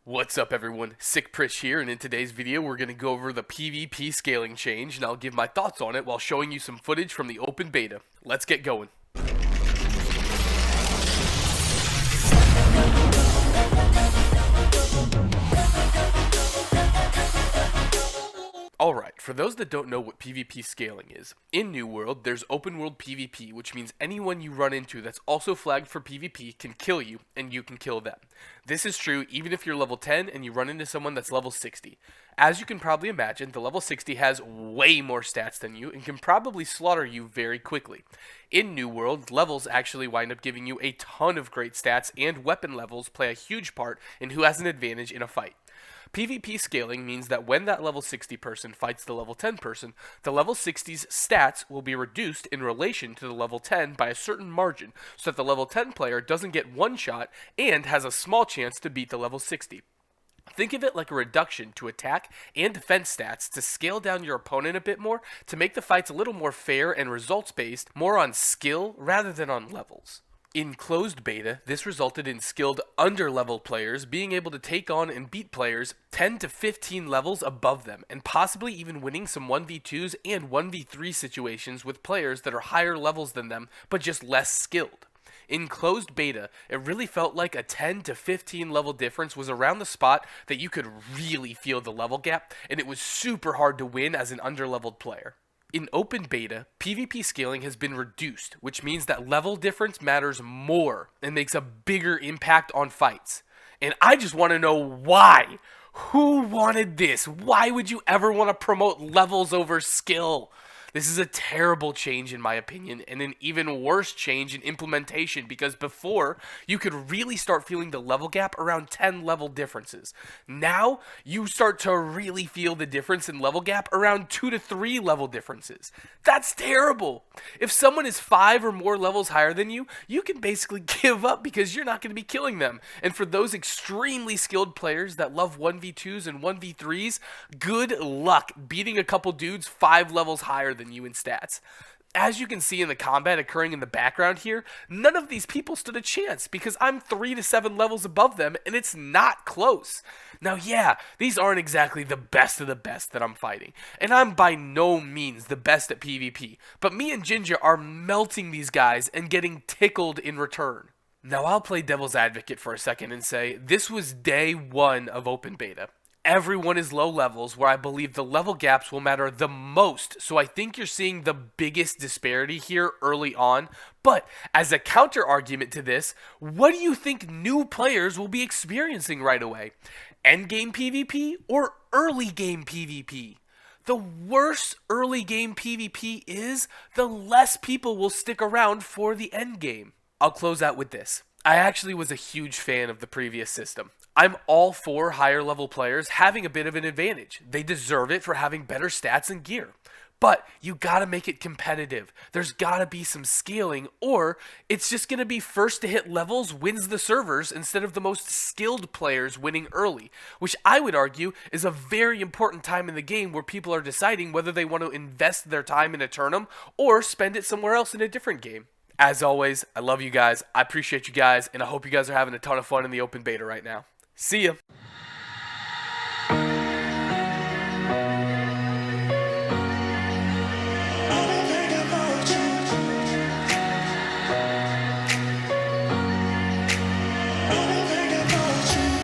What's up everyone, Sick Pritch here, and in today's video we're going to go over the PvP scaling change, and I'll give my thoughts on it while showing you some footage from the open beta. Let's get going. Alright, for those that don't know what PvP scaling is, in New World, there's open world PvP, which means anyone you run into that's also flagged for PvP can kill you, and you can kill them. This is true even if you're level 10 and you run into someone that's level 60. As you can probably imagine, the level 60 has way more stats than you and can probably slaughter you very quickly. In New World, levels actually wind up giving you a ton of great stats, and weapon levels play a huge part in who has an advantage in a fight. PvP scaling means that when that level 60 person fights the level 10 person, the level 60's stats will be reduced in relation to the level 10 by a certain margin, so that the level 10 player doesn't get one shot and has a small chance to beat the level 60. Think of it like a reduction to attack and defense stats to scale down your opponent a bit more to make the fights a little more fair and results based, more on skill rather than on levels. In closed beta, this resulted in skilled under-leveled players being able to take on and beat players 10 to 15 levels above them, and possibly even winning some 1v2s and 1v3 situations with players that are higher levels than them, but just less skilled. In closed beta, it really felt like a 10 to 15 level difference was around the spot that you could really feel the level gap, and it was super hard to win as an under-leveled player. In open beta, PvP scaling has been reduced, which means that level difference matters more and makes a bigger impact on fights. And I just want to know why. Who wanted this? Why would you ever want to promote levels over skill? This is a terrible change in my opinion, and an even worse change in implementation, because before, you could really start feeling the level gap around 10 level differences. Now, you start to really feel the difference in level gap around 2 to 3 level differences. That's terrible! If someone is 5 or more levels higher than you, you can basically give up because you're not going to be killing them. And for those extremely skilled players that love 1v2s and 1v3s, good luck beating a couple dudes 5 levels higher than you in stats. As you can see in the combat occurring in the background here, none of these people stood a chance because I'm 3 to 7 levels above them and it's not close. Now yeah, these aren't exactly the best of the best that I'm fighting, and I'm by no means the best at PvP, but me and Ginger are melting these guys and getting tickled in return. Now I'll play devil's advocate for a second and say this was day 1 of open beta. Everyone is low levels, where I believe the level gaps will matter the most, so I think you're seeing the biggest disparity here early on. But as a counter argument to this, what do you think new players will be experiencing right away? Endgame PvP or early game PvP? The worse early game PvP is, the less people will stick around for the endgame. I'll close out with this. I actually was a huge fan of the previous system. I'm all for higher level players having a bit of an advantage. They deserve it for having better stats and gear. But you gotta make it competitive. There's gotta be some scaling, or it's just gonna be first to hit levels wins the servers instead of the most skilled players winning early, which I would argue is a very important time in the game where people are deciding whether they want to invest their time in a tournament or spend it somewhere else in a different game. As always, I love you guys, I appreciate you guys, and I hope you guys are having a ton of fun in the open beta right now. See ya!